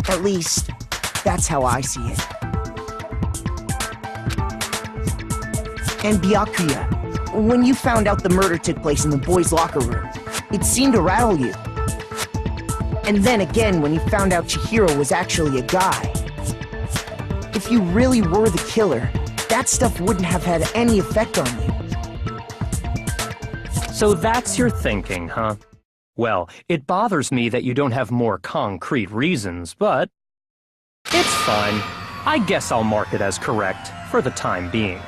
At least, that's how I see it. And Byakuya, when you found out the murder took place in the boys' locker room, it seemed to rattle you. And then again, when you found out Chihiro was actually a guy. If you really were the killer, that stuff wouldn't have had any effect on you. So that's your thinking, huh? Well, it bothers me that you don't have more concrete reasons, but it's fine. I guess I'll mark it as correct for the time being.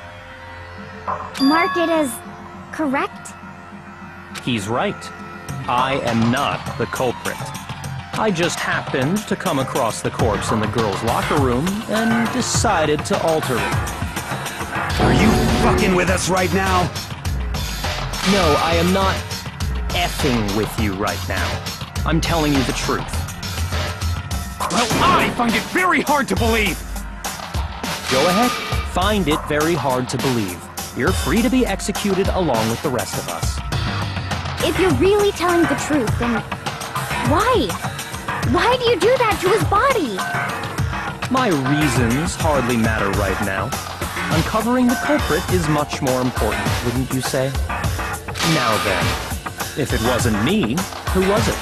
Mark it as correct? He's right. I am not the culprit. I just happened to come across the corpse in the girls' locker room and decided to alter it. Are you fucking with us right now? No, I am not effing with you right now. I'm telling you the truth. Well, I find it very hard to believe! Go ahead. Find it very hard to believe. You're free to be executed along with the rest of us. If you're really telling the truth, then why? Why do you do that to his body? My reasons hardly matter right now. Uncovering the culprit is much more important, wouldn't you say? Now then, if it wasn't me, who was it?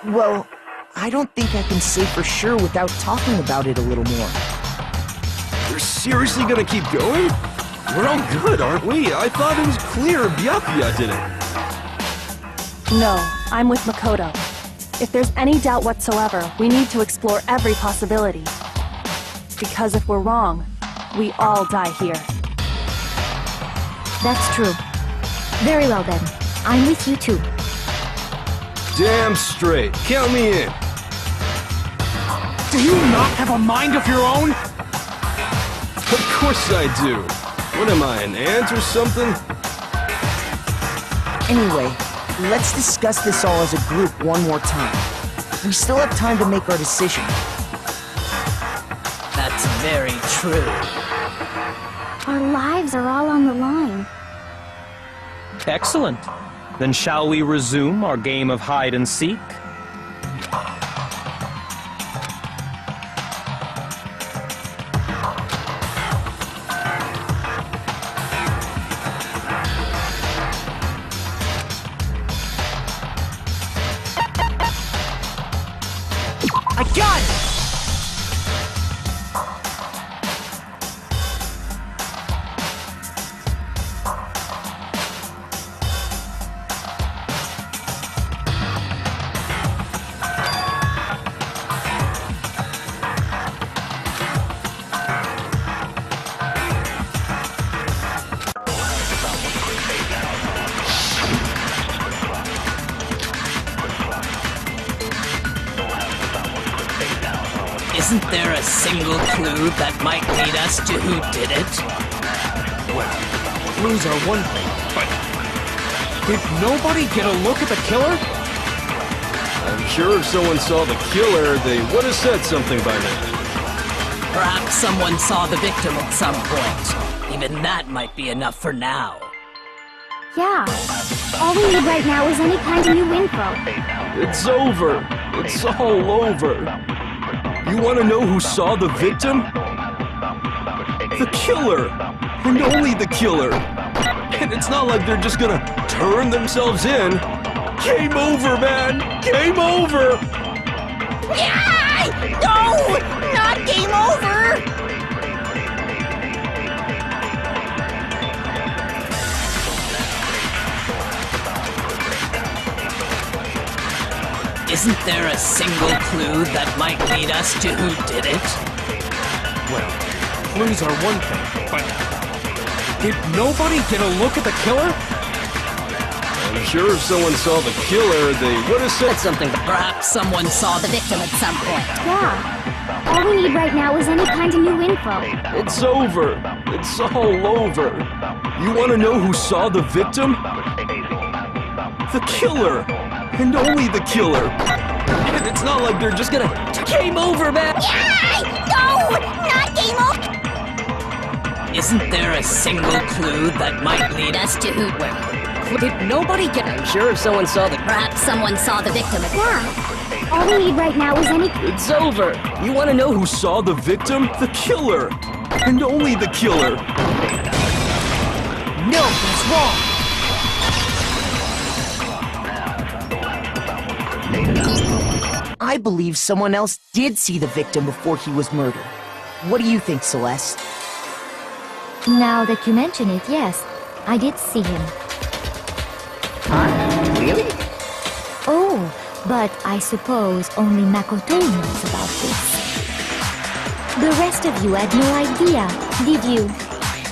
Well, I don't think I can say for sure without talking about it a little more. You're seriously gonna keep going? We're all good, aren't we? I thought it was clear Byakuya did it. No, I'm with Makoto. If there's any doubt whatsoever, we need to explore every possibility. Because if we're wrong, we all die here. That's true. Very well then. I'm with you too. Damn straight. Count me in. Do you not have a mind of your own? Of course I do. What am I, an ant or something? Anyway, let's discuss this all as a group one more time. We still have time to make our decision. That's very true. Our lives are all on the line. Excellent. Then shall we resume our game of hide and seek? I got it! Isn't there a single clue that might lead us to who did it? Well, clues are one thing, but did nobody get a look at the killer? I'm sure if someone saw the killer, they would have said something by now. Perhaps someone saw the victim at some point. Even that might be enough for now. Yeah. All we need right now is any kind of new info. It's over. It's all over. You want to know who saw the victim? The killer! And only the killer! And it's not like they're just gonna turn themselves in. Game over, man! Game over! Yeah! No! Not game over! Isn't there a single clue that might lead us to who did it? Well, clues are one thing, but did nobody get a look at the killer? I'm sure if someone saw the killer, they would have said Something. Perhaps someone saw the victim at some point. Yeah. All we need right now is any kind of new info. it's over. It's all over. You want to know who saw the victim? The killer! And only the killer! And it's not like they're just gonna... Game over, man! Yeah! No! Not game over! Isn't there a single clue that might lead us to who... Did nobody get... I'm sure if someone saw the... Perhaps someone saw the victim. Yeah. All we need right now is any... It's over. You want to know who saw the victim? The killer. And only the killer. No, he's wrong. I believe someone else did see the victim before he was murdered. What do you think, Celeste? Now that you mention it, yes. I did see him. Huh? Really? Oh, but I suppose only Makoto knows about this. The rest of you had no idea, did you?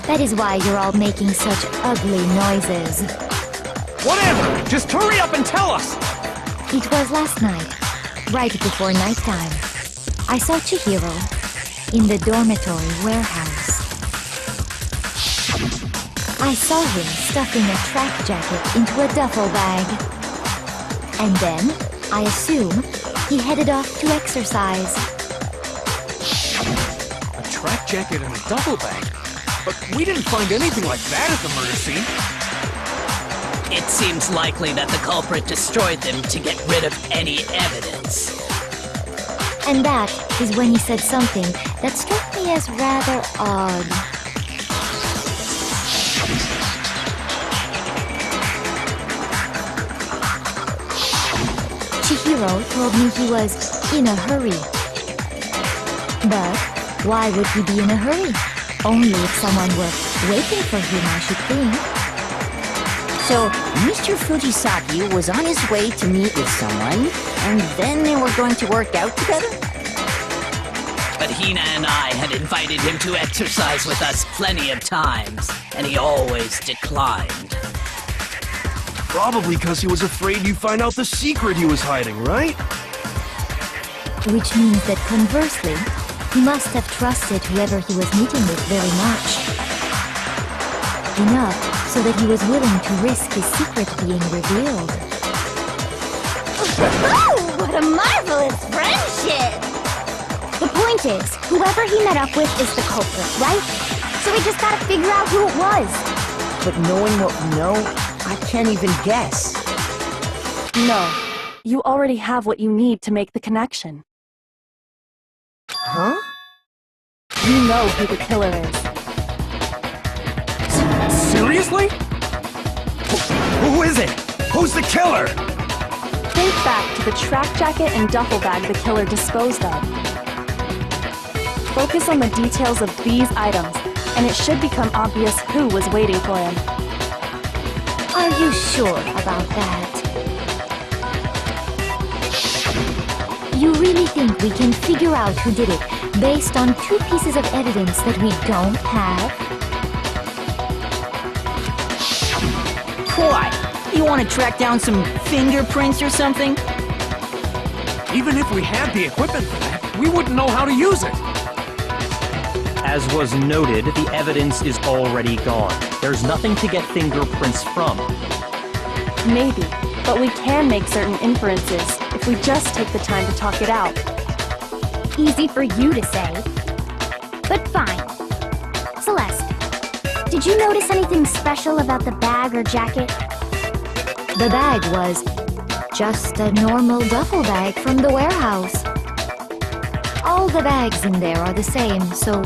That is why you're all making such ugly noises. Whatever! Just hurry up and tell us! It was last night, right before nighttime. I saw Chihiro in the dormitory warehouse. I saw him stuffing a track jacket into a duffel bag. And then, I assume, he headed off to exercise. A track jacket and a duffel bag? But we didn't find anything like that at the murder scene. It seems likely that the culprit destroyed them to get rid of any evidence. And that is when he said something that struck me as rather odd. Chihiro told me he was in a hurry. But why would he be in a hurry? Only if someone were waiting for him, I should think. So, Mr. Fujisaki was on his way to meet with someone, and then they were going to work out together? But Hina and I had invited him to exercise with us plenty of times, and he always declined. Probably because he was afraid you'd find out the secret he was hiding, right? Which means that conversely, he must have trusted whoever he was meeting with very much. Enough so that he was willing to risk his secret being revealed. Oh, what a marvelous friendship! The point is, whoever he met up with is the culprit, right? So we just gotta figure out who it was. But knowing what we know, I can't even guess. No. You already have what you need to make the connection. Huh? You know who the killer is. Seriously? Who is it? Who's the killer? Think back to the track jacket and duffel bag the killer disposed of. Focus on the details of these items, and it should become obvious who was waiting for him. Are you sure about that? You really think we can figure out who did it based on two pieces of evidence that we don't have? Why? You want to track down some fingerprints or something? Even if we had the equipment for that, we wouldn't know how to use it. As was noted, the evidence is already gone. There's nothing to get fingerprints from. Maybe, but we can make certain inferences if we just take the time to talk it out. Easy for you to say. But fine. Celeste, did you notice anything special about the bag or jacket? The bag was just a normal duffel bag from the warehouse. All the bags in there are the same, so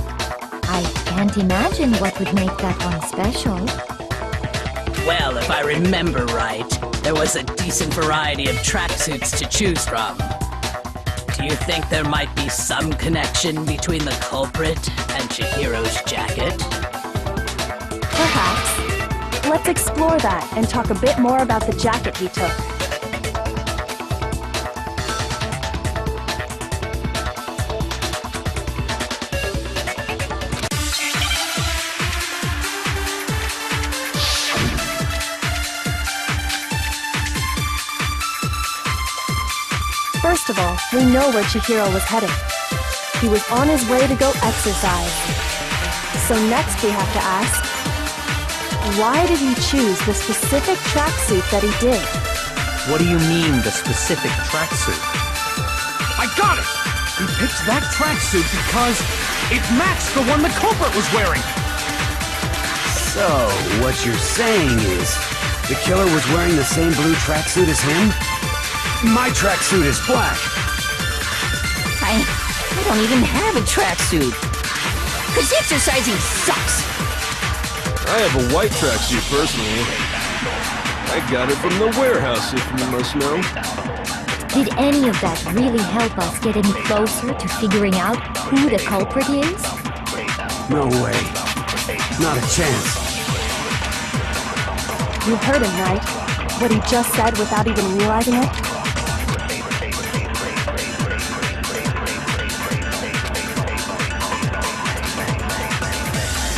I can't imagine what would make that one special. Well, if I remember right, there was a decent variety of tracksuits to choose from. Do you think there might be some connection between the culprit and Chihiro's jacket? Perhaps. Let's explore that and talk a bit more about the jacket he took. First of all, we know where Chihiro was heading. He was on his way to go exercise. So next we have to ask, why did he choose the specific tracksuit that he did? What do you mean, the specific tracksuit? I got it! He picked that tracksuit because it matched the one the culprit was wearing! So, what you're saying is, The killer was wearing the same blue tracksuit as him? My tracksuit is black. I don't even have a tracksuit. Cause exercising sucks. I have a white tracksuit personally. I got it from the warehouse, if you must know. Did any of that really help us get any closer to figuring out who the culprit is? No way. Not a chance. You heard him, right? What he just said without even realizing it?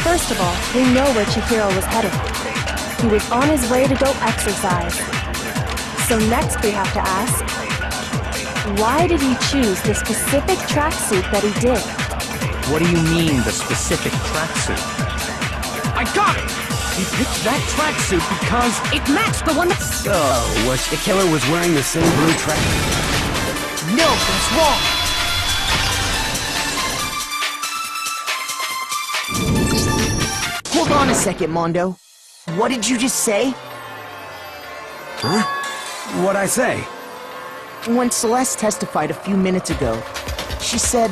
First of all, we know where Chihiro was headed. He was on his way to go exercise. So next we have to ask, why did he choose the specific tracksuit that he did? What do you mean, the specific tracksuit? I got it! He picked that tracksuit because it matched the one that's... So, the killer was wearing the same blue tracksuit? No, that's wrong! Hold on a second, Mondo. What did you just say? Huh? What'd I say? When Celeste testified a few minutes ago, she said...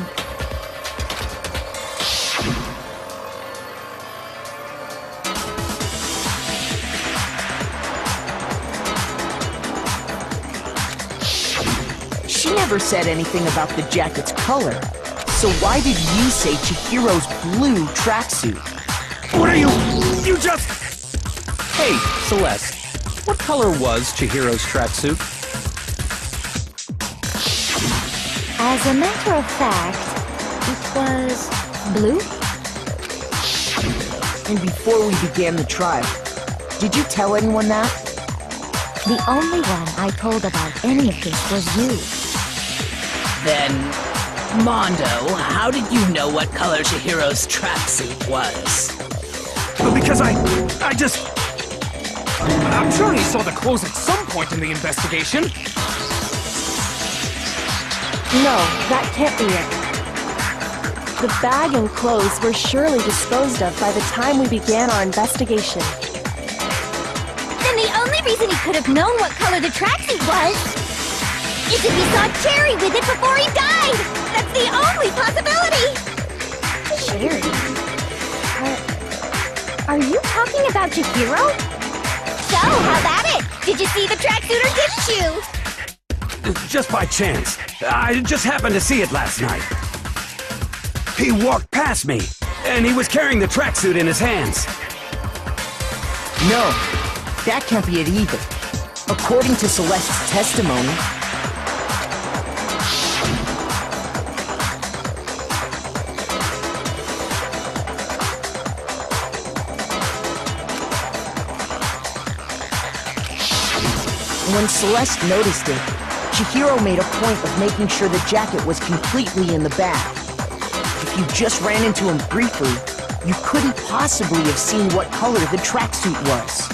She never said anything about the jacket's color. So why did you say Chihiro's blue tracksuit? What are you? You just... Hey, Celeste, what color was Chihiro's tracksuit? As a matter of fact, it was blue? And before we began the trial, did you tell anyone that? The only one I told about any of this was you. Then, Mondo, how did you know what color Chihiro's tracksuit was? Because I just... I'm sure he saw the clothes at some point in the investigation. No, that can't be it. The bag and clothes were surely disposed of by the time we began our investigation. Then the only reason he could have known what color the tracksuit was is if he saw Cherry with it before he died! That's the only possibility! Cherry? Are you talking about Chihiro? So, how about it? Did you see the tracksuit or didn't you? Just by chance. I just happened to see it last night. He walked past me, and he was carrying the tracksuit in his hands. No, that can't be it either. According to Celeste's testimony... When Celeste noticed it, Chihiro made a point of making sure the jacket was completely in the bag. If you just ran into him briefly, you couldn't possibly have seen what color the tracksuit was.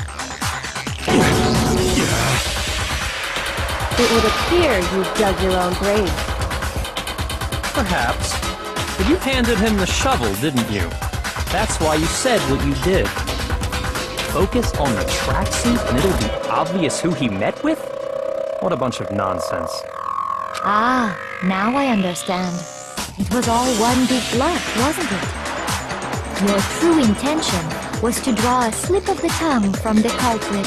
It would appear you dug your own grave. Perhaps. But you handed him the shovel, didn't you? That's why you said what you did. Focus on the tracksuit and it'll be obvious who he met with? What a bunch of nonsense. Ah, now I understand. It was all one big bluff, wasn't it? Your true intention was to draw a slip of the tongue from the culprit.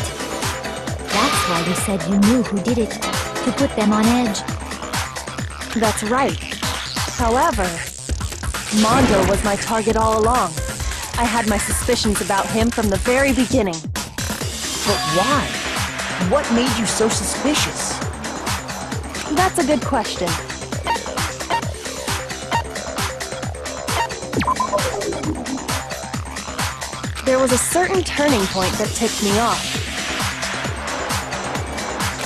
That's why you said you knew who did it, to put them on edge. That's right. However, Mondo was my target all along. I had my suspicions about him from the very beginning. But why? What made you so suspicious? That's a good question. There was a certain turning point that ticked me off.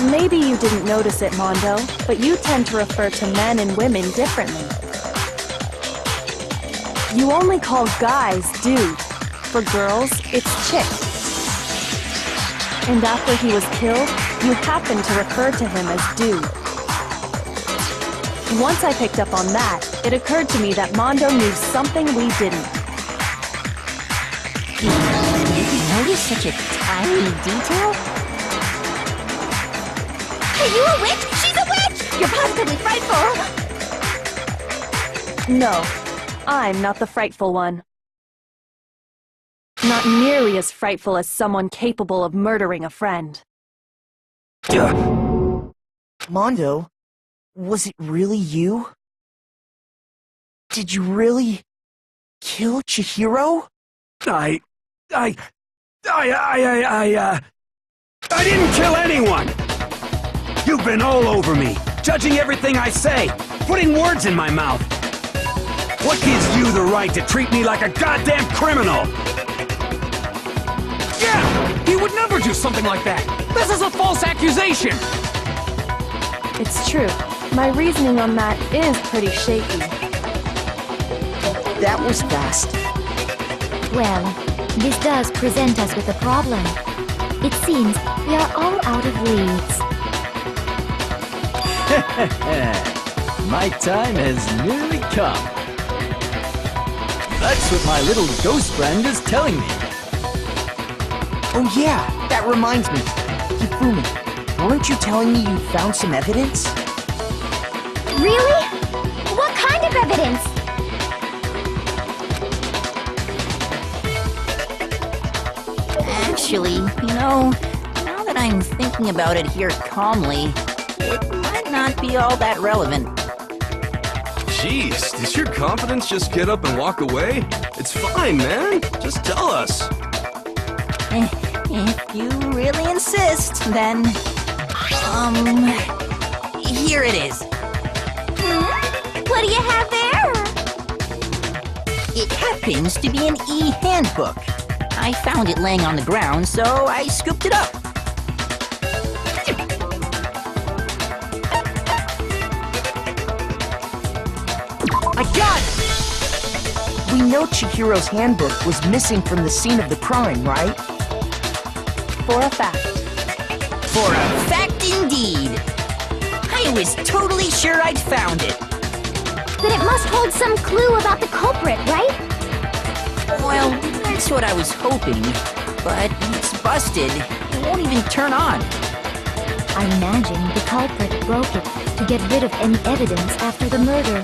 Maybe you didn't notice it, Mondo, but you tend to refer to men and women differently. You only call guys dude. For girls, it's chick. And after he was killed, you happened to refer to him as dude. Once I picked up on that, it occurred to me that Mondo knew something we didn't. Did you notice such a tiny detail? Are you a witch? She's a witch! You're positively frightful! No, I'm not the frightful one. Not nearly as frightful as someone capable of murdering a friend. Mondo, was it really you? Did you really kill Chihiro? I didn't kill anyone! You've been all over me, judging everything I say, putting words in my mouth. What gives you the right to treat me like a goddamn criminal? Yeah! He would never do something like that! This is a false accusation! It's true. My reasoning on that is pretty shaky. That was fast. Well, this does present us with a problem. It seems we are all out of leads. My time has nearly come. That's what my little ghost friend is telling me. Oh yeah, that reminds me. Hifumi, weren't you telling me you found some evidence? Really? What kind of evidence? Actually, now that I'm thinking about it here calmly, it might not be all that relevant. Jeez, does your confidence just get up and walk away? It's fine, man. Just tell us. If you really insist, then... here it is. What do you have there? It happens to be an e-handbook. I found it laying on the ground, so I scooped it up. I got it! We know Chihiro's handbook was missing from the scene of the crime, right? For a fact. For a fact indeed. I was totally sure I'd found it. Then it must hold some clue about the culprit, right? Well, that's what I was hoping. But it's busted. It won't even turn on. I imagine the culprit broke it to get rid of any evidence after the murder.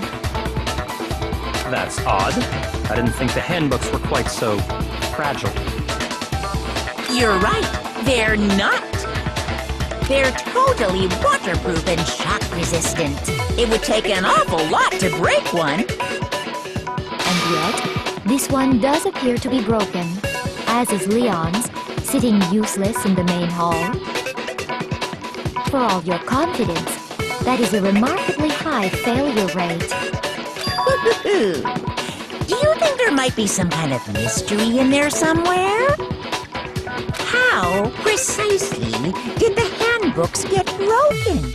That's odd. I didn't think the handbooks were quite so fragile. You're right. They're not. They're totally waterproof and shock resistant. It would take an awful lot to break one. And yet, this one does appear to be broken, as is Leon's, sitting useless in the main hall. For all your confidence, that is a remarkably high failure rate. Do you think there might be some kind of mystery in there somewhere? How precisely did the handbooks get broken?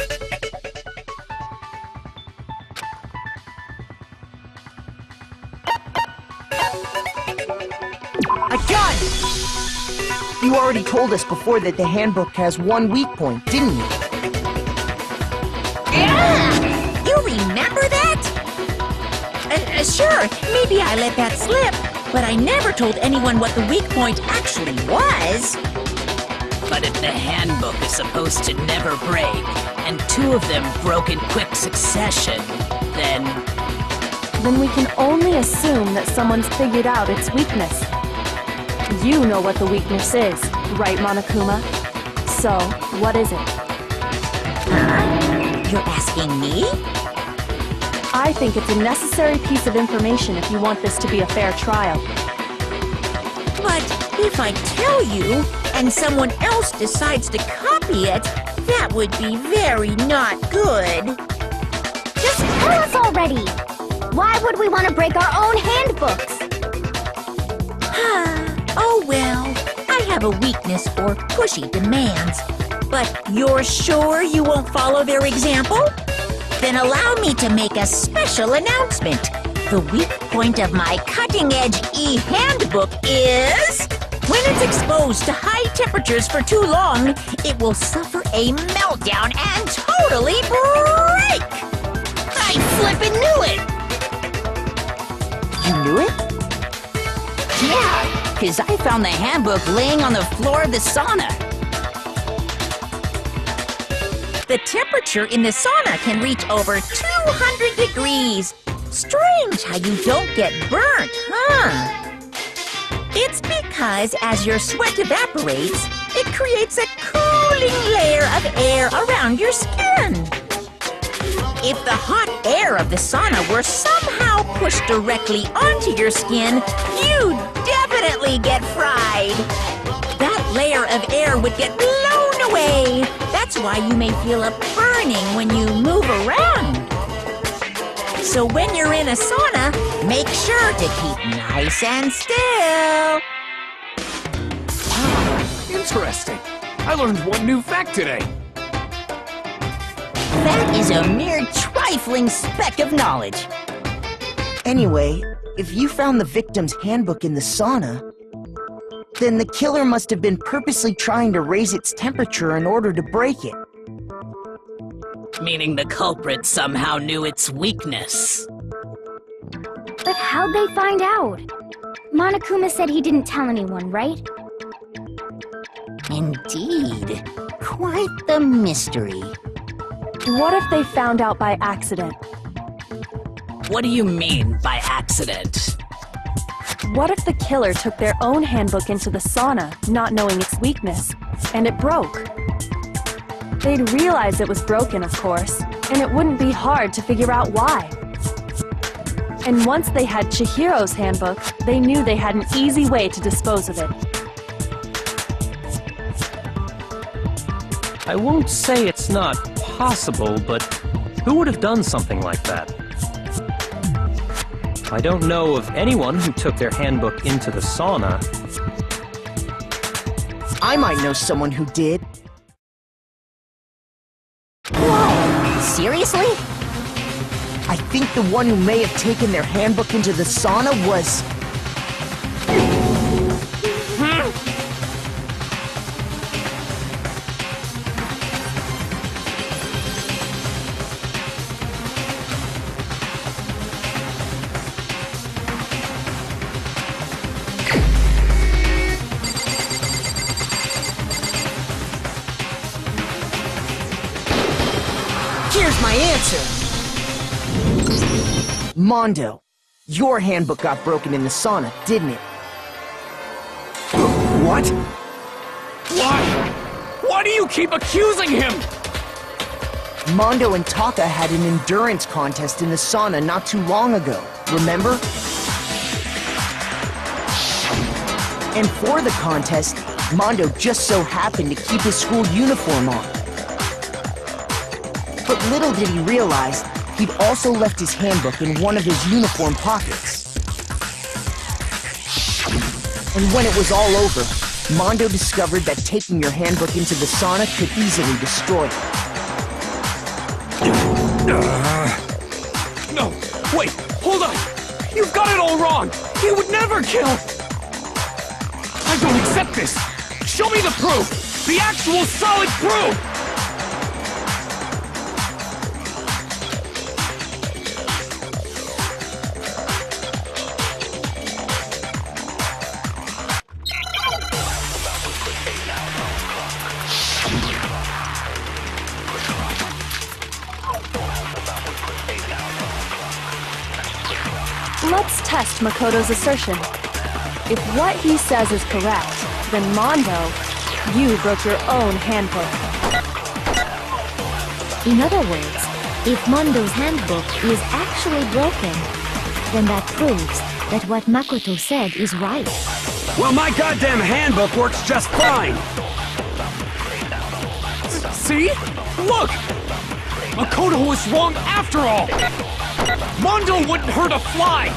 I got it! You already told us before that the handbook has one weak point, didn't you? Yeah! You remember that? Sure, maybe I let that slip, but I never told anyone what the weak point actually was. But if the handbook is supposed to never break, and two of them broke in quick succession, then Then we can only assume that someone's figured out its weakness. You know what the weakness is, right, Monokuma? So, what is it? You're asking me? I think it's a necessary piece of information if you want this to be a fair trial. But if I tell you, and someone else decides to copy it, that would be very not good. Just tell us already! Why would we want to break our own handbooks? Oh well, I have a weakness for pushy demands. But you're sure you won't follow their example? Then allow me to make a special announcement. The weak point of my cutting-edge e-handbook is... when it's exposed to high temperatures for too long, it will suffer a meltdown and totally break! I flippin' knew it! You knew it? Yeah, because I found the handbook laying on the floor of the sauna. the temperature in the sauna can reach over 200 degrees. Strange how you don't get burnt, huh? It's because as your sweat evaporates, it creates a cooling layer of air around your skin. If the hot air of the sauna were somehow pushed directly onto your skin, you'd definitely get fried. That layer of air would get blown away. That's why you may feel a burning when you move around. So when you're in a sauna, make sure to keep nice and still. Interesting. I learned one new fact today. That is a mere trifling speck of knowledge. Anyway, if you found the victim's handbook in the sauna, then the killer must have been purposely trying to raise its temperature in order to break it. Meaning the culprit somehow knew its weakness. But how'd they find out? Monokuma said he didn't tell anyone, right? Indeed. Quite the mystery. What if they found out by accident? What do you mean by accident? What if the killer took their own handbook into the sauna, not knowing its weakness, and it broke? They'd realize it was broken, of course, and it wouldn't be hard to figure out why. And once they had Chihiro's handbook, they knew they had an easy way to dispose of it. I won't say it's not possible, but who would have done something like that? I don't know of anyone who took their handbook into the sauna. I might know someone who did. Whoa! Seriously? I think the one who may have taken their handbook into the sauna was... Here's my answer! Mondo, your handbook got broken in the sauna, didn't it? What? Why? Why do you keep accusing him? Mondo and Taka had an endurance contest in the sauna not too long ago, remember? And for the contest, Mondo just so happened to keep his school uniform on. But little did he realize, he'd also left his handbook in one of his uniform pockets. And when it was all over, Mondo discovered that taking your handbook into the sauna could easily destroy it. No, wait, hold on. You've got it all wrong. He would never kill. I don't accept this. Show me the proof. The actual solid proof. Let's test Makoto's assertion. If what he says is correct, then Mondo, you broke your own handbook. In other words, if Mondo's handbook is actually broken, then that proves that what Makoto said is right. Well, my goddamn handbook works just fine! See? Look! Makoto was wrong after all! Mondo wouldn't hurt a fly!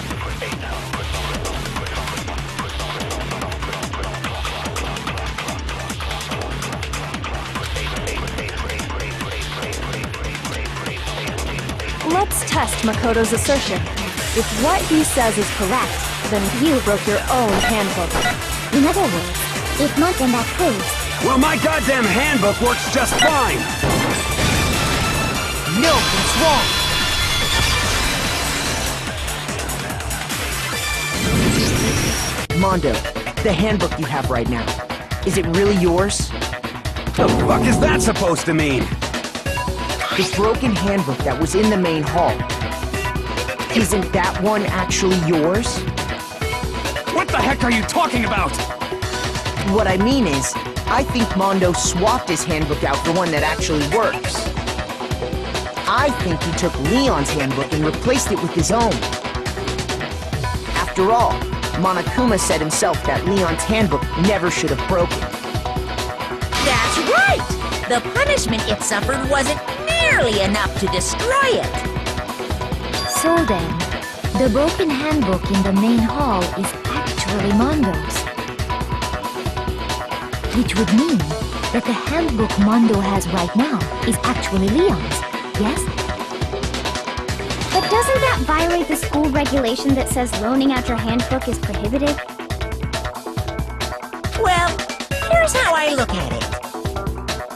Let's test Makoto's assertion. If what he says is correct, then you broke your own handbook. In other words, if not, then that proves. Well, my goddamn handbook works just fine! No, it's wrong! Mondo, the handbook you have right now, is it really yours? The fuck is that supposed to mean? The broken handbook that was in the main hall. Isn't that one actually yours? What the heck are you talking about? What I mean is, I think Mondo swapped his handbook out for one that actually works. I think he took Leon's handbook and replaced it with his own. After all, Monokuma said himself that Leon's handbook never should have broken. That's right! The punishment it suffered wasn't nearly enough to destroy it. So then, the broken handbook in the main hall is actually Mondo's. Which would mean that the handbook Mondo has right now is actually Leon's, yes? But doesn't that violate the school regulation that says loaning out your handbook is prohibited? Well, here's how I look at it.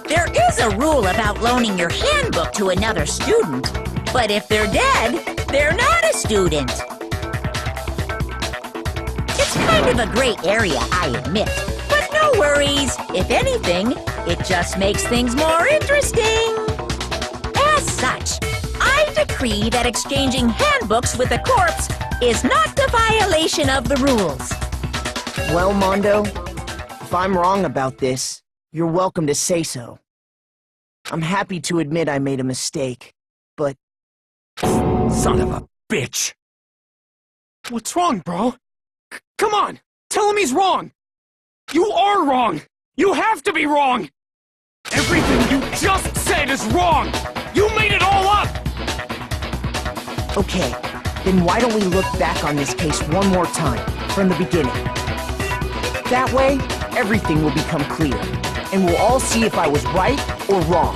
There is a rule about loaning your handbook to another student, but if they're dead, they're not a student. It's kind of a gray area, I admit. But no worries. If anything, it just makes things more interesting. As such, I decree that exchanging handbooks with a corpse is not a violation of the rules. Well, Mondo, if I'm wrong about this, you're welcome to say so. I'm happy to admit I made a mistake, but... Son of a bitch! What's wrong, bro? Come on! Tell him he's wrong! You are wrong! You have to be wrong! Everything you just said is wrong! You made it all up! Okay, then why don't we look back on this case one more time, from the beginning? That way, everything will become clear, and we'll all see if I was right or wrong.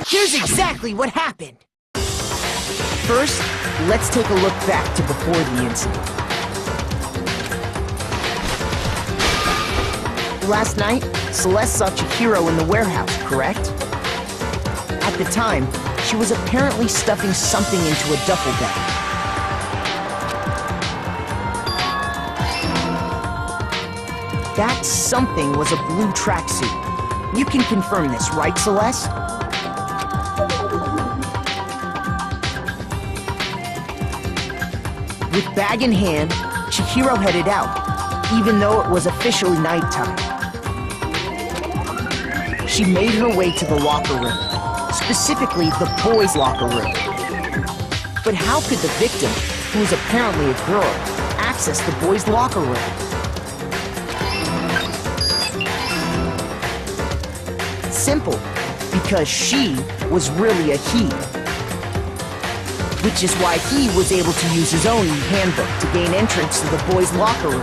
Here's exactly what happened. First, let's take a look back to before the incident. Last night, Celeste saw Chihiro in the warehouse, correct? At the time, she was apparently stuffing something into a duffel bag. That something was a blue tracksuit. You can confirm this, right, Celeste? With bag in hand, Chihiro headed out, even though it was officially nighttime. She made her way to the locker room, specifically the boys' locker room. But how could the victim, who is apparently a girl, access the boys' locker room? Simple, because she was really a he. Which is why he was able to use his own handbook to gain entrance to the boys' locker room.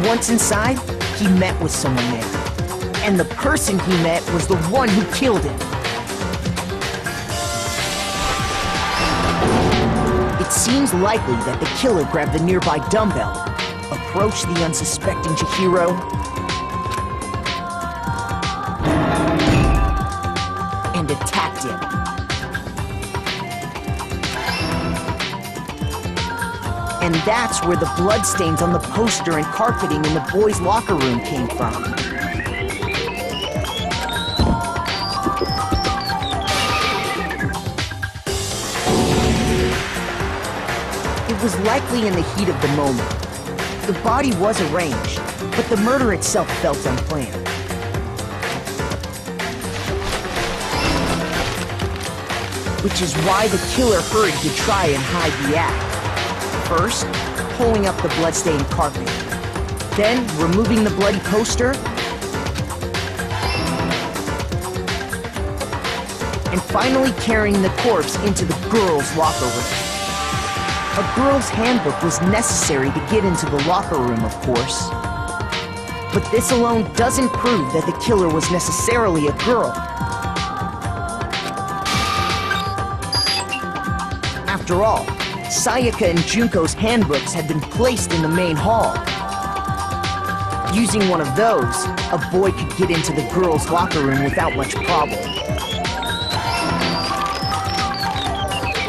Once inside, he met with someone there. And the person he met was the one who killed him. It seems likely that the killer grabbed the nearby dumbbell, approached the unsuspecting Chihiro, and attacked him. And that's where the bloodstains on the poster and carpeting in the boys' locker room came from. It was likely in the heat of the moment. The body was arranged, but the murder itself felt unplanned. Which is why the killer hurried to try and hide the act. First, pulling up the bloodstained carpet. Then, removing the bloody poster. And finally carrying the corpse into the girls' locker room. A girl's handbook was necessary to get into the locker room, of course. But this alone doesn't prove that the killer was necessarily a girl. After all, Sayaka and Junko's handbooks had been placed in the main hall. Using one of those, a boy could get into the girls' locker room without much problem.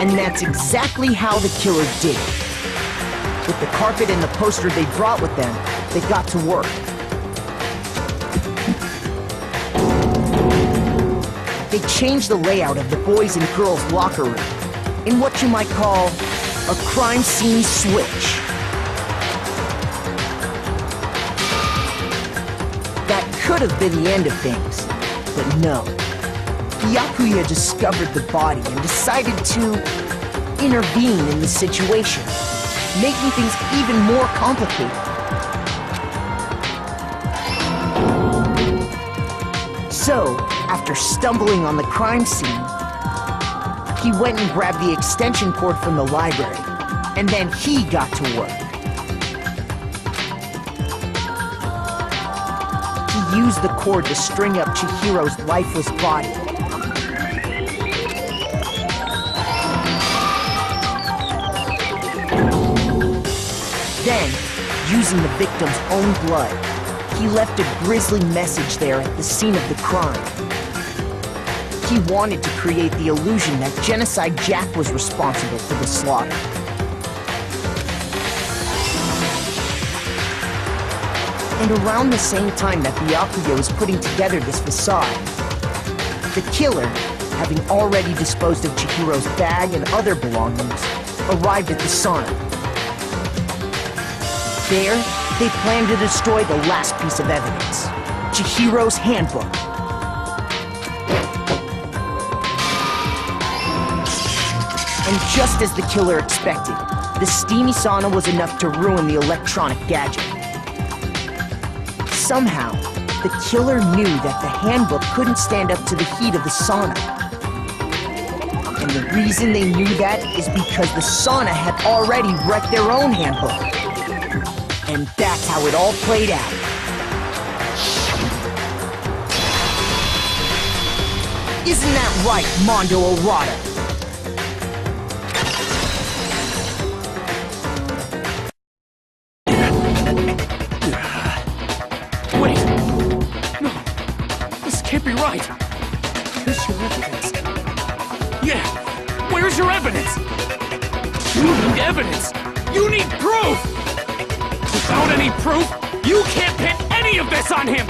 And that's exactly how the killer did it. With the carpet and the poster they brought with them, they got to work. They changed the layout of the boys' and girls' locker room in what you might call a crime scene switch. That could have been the end of things, but no. Byakuya discovered the body and decided to intervene in the situation, making things even more complicated. So, after stumbling on the crime scene, he went and grabbed the extension cord from the library, and then he got to work. He used the cord to string up Chihiro's lifeless body. Then, using the victim's own blood, he left a grisly message there at the scene of the crime. He wanted to create the illusion that Genocide Jack was responsible for the slaughter. And around the same time that Byakuya was putting together this facade, the killer, having already disposed of Chihiro's bag and other belongings, arrived at the sauna. There, they planned to destroy the last piece of evidence, Chihiro's handbook. And just as the killer expected, the steamy sauna was enough to ruin the electronic gadget. Somehow, the killer knew that the handbook couldn't stand up to the heat of the sauna. And the reason they knew that is because the sauna had already wrecked their own handbook. And that's how it all played out. Isn't that right, Mondo Orada? Wait! No! This can't be right! Where's your evidence? Yeah! Where's your evidence? You need evidence! You need proof! Without any proof, you can't pin any of this on him!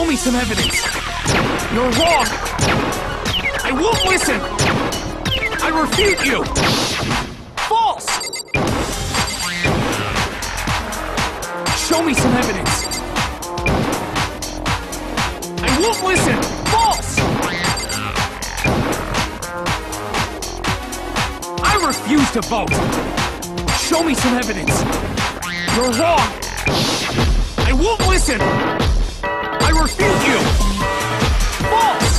Show me some evidence. You're wrong. I won't listen. I refute you. False. Show me some evidence. I won't listen. False. I refuse to vote. Show me some evidence. You're wrong. I won't listen. I refute you. False.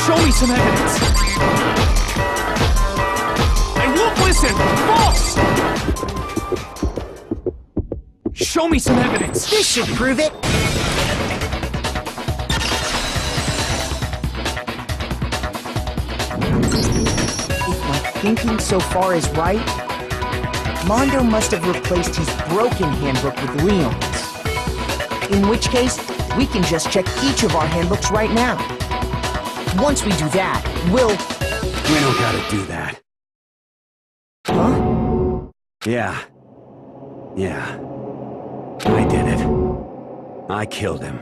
Show me some evidence. I won't listen. False. Show me some evidence. This should prove it. If my thinking so far is right, Mondo must have replaced his broken handbook with Leon's. In which case, we can just check each of our handbooks right now. Once we do that, we'll... We don't gotta do that. Huh? Yeah. I did it. I killed him.